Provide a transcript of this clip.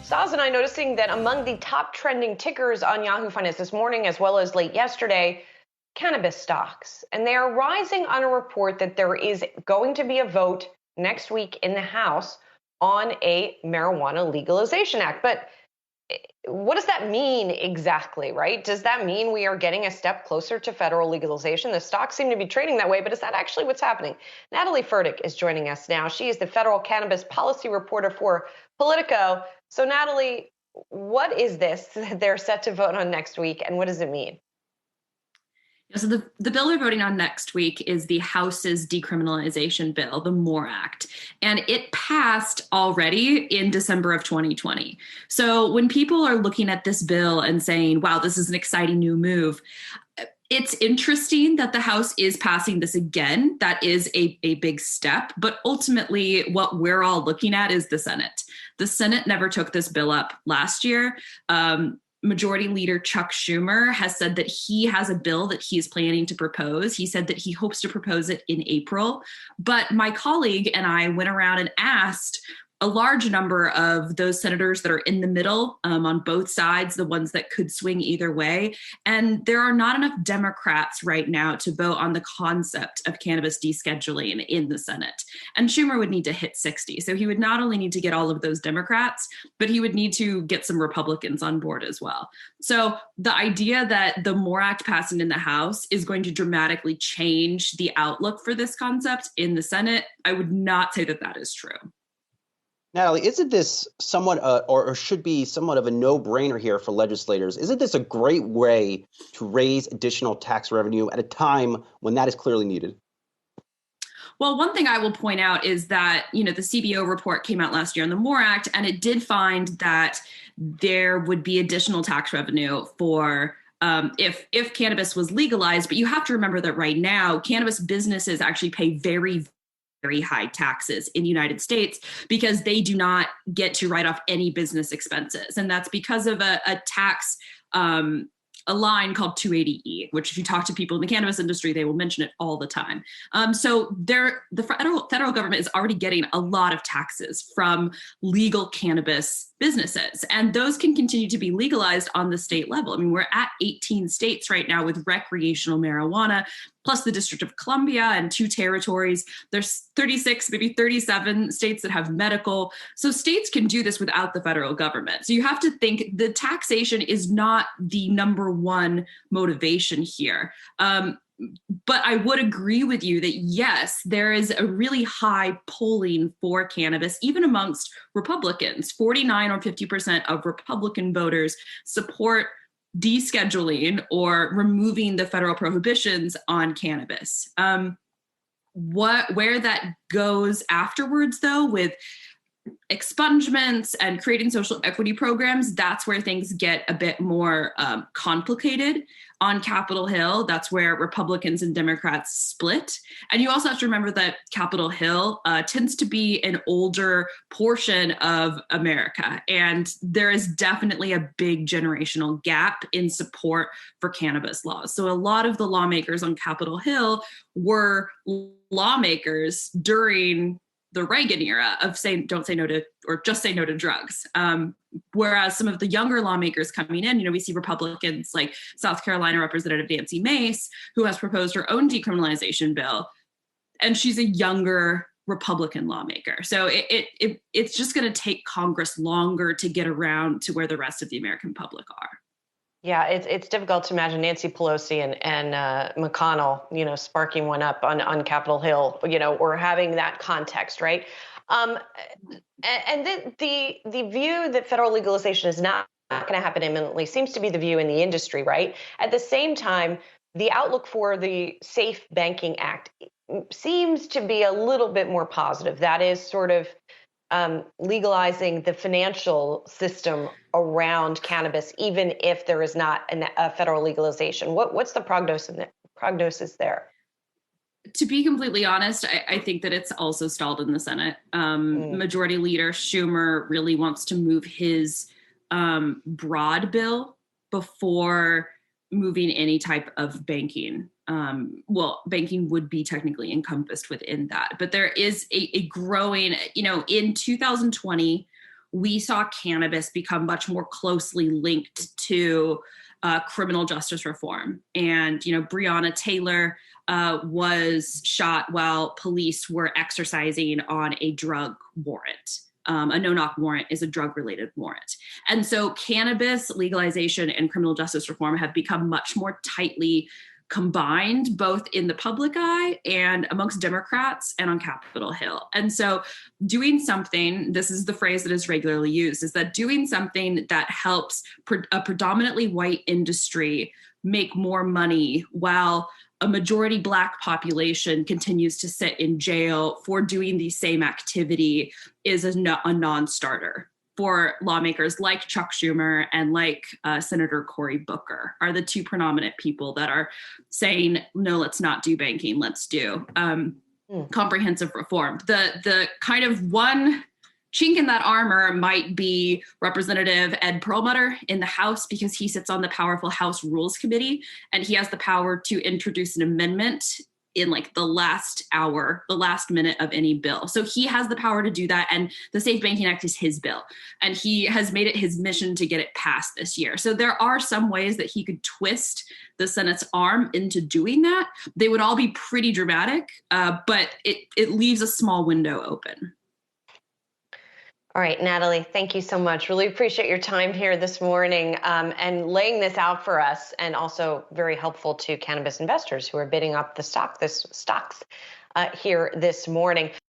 Saz and I noticing that among the top trending tickers on Yahoo Finance this morning, as well as late yesterday, cannabis stocks. And they are rising on a report that there is going to be a vote next week in the House on a marijuana legalization act. But what does that mean exactly, right? Does that mean we are getting a step closer to federal legalization? The stocks seem to be trading that way, but is that actually what's happening? Natalie Fertig is joining us now. She is the federal cannabis policy reporter for Politico. So Natalie, what is this that they're set to vote on next week, and what does it mean? So the bill they're voting on next week is the House's decriminalization bill, the MORE Act, and it passed already in December of 2020. So when people are looking at this bill and saying, wow, this is an exciting new move, it's interesting that the House is passing this again. That is a big step. But ultimately, what we're all looking at is the Senate. The Senate never took this bill up last year. Majority Leader Chuck Schumer has said that he has a bill that he is planning to propose. He said that he hopes to propose it in April. But my colleague and I went around and asked a large number of those senators that are in the middle on both sides, the ones that could swing either way. And there are not enough Democrats right now to vote on the concept of cannabis descheduling in the Senate. And Schumer would need to hit 60. So he would not only need to get all of those Democrats, but he would need to get some Republicans on board as well. So the idea that the MORE Act passing in the House is going to dramatically change the outlook for this concept in the Senate, I would not say that that is true. Natalie, isn't this somewhat or should be somewhat of a no-brainer here for legislators? Isn't this a great way to raise additional tax revenue at a time when that is clearly needed? Well, one thing I will point out is that, the CBO report came out last year on the MORE Act, and it did find that there would be additional tax revenue for if cannabis was legalized. But you have to remember that right now, cannabis businesses actually pay very high taxes in the United States because they do not get to write off any business expenses. And that's because of a tax, a line called 280E, which if you talk to people in the cannabis industry, they will mention it all the time. So the federal government is already getting a lot of taxes from legal cannabis businesses, and those can continue to be legalized on the state level. I mean, we're at 18 states right now with recreational marijuana, plus the District of Columbia and 2 territories. There's 36, maybe 37 states that have medical. So states can do this without the federal government. So you have to think the taxation is not the number one motivation here. But I would agree with you that, yes, there is a really high polling for cannabis, even amongst Republicans. 49 or 50% of Republican voters support descheduling or removing the federal prohibitions on cannabis. Where that goes afterwards, though, with expungements and creating social equity programs, that's where things get a bit more complicated. On Capitol Hill, that's where Republicans and Democrats split. And you also have to remember that Capitol Hill tends to be an older portion of America. And there is definitely a big generational gap in support for cannabis laws. So a lot of the lawmakers on Capitol Hill were lawmakers during the Reagan era of don't say no to, or just say no to drugs. Whereas some of the younger lawmakers coming in, we see Republicans like South Carolina Representative Nancy Mace, who has proposed her own decriminalization bill, and she's a younger Republican lawmaker. So it's just going to take Congress longer to get around to where the rest of the American public are. Yeah, it's difficult to imagine Nancy Pelosi and McConnell, sparking one up on Capitol Hill, or having that context, right? And the view that federal legalization is not going to happen imminently seems to be the view in the industry, right? At the same time, the outlook for the Safe Banking Act seems to be a little bit more positive. That is sort of legalizing the financial system around cannabis, even if there is not a federal legalization. What's the prognosis there? To be completely honest, I think that it's also stalled in the Senate. Majority Leader Schumer really wants to move his broad bill before moving any type of banking. Banking would be technically encompassed within that. But there is a growing, in 2020, we saw cannabis become much more closely linked to criminal justice reform. And, Breonna Taylor was shot while police were exercising on a drug warrant. A no-knock warrant is a drug-related warrant. And so cannabis legalization and criminal justice reform have become much more tightly combined, both in the public eye and amongst Democrats and on Capitol Hill. And so doing something, this is the phrase that is regularly used, is that doing something that helps a predominantly white industry make more money while a majority Black population continues to sit in jail for doing the same activity is a non-starter for lawmakers like Chuck Schumer and like Senator Cory Booker, are the two predominant people that are saying, no, let's not do banking, let's do comprehensive reform. The kind of one chink in that armor might be Representative Ed Perlmutter in the House, because he sits on the powerful House Rules Committee, and he has the power to introduce an amendment in like the last hour, the last minute of any bill. So he has the power to do that. And the Safe Banking Act is his bill. And he has made it his mission to get it passed this year. So there are some ways that he could twist the Senate's arm into doing that. They would all be pretty dramatic, but it leaves a small window open. All right, Natalie, thank you so much. Really appreciate your time here this morning and laying this out for us, and also very helpful to cannabis investors who are bidding up the stocks here this morning.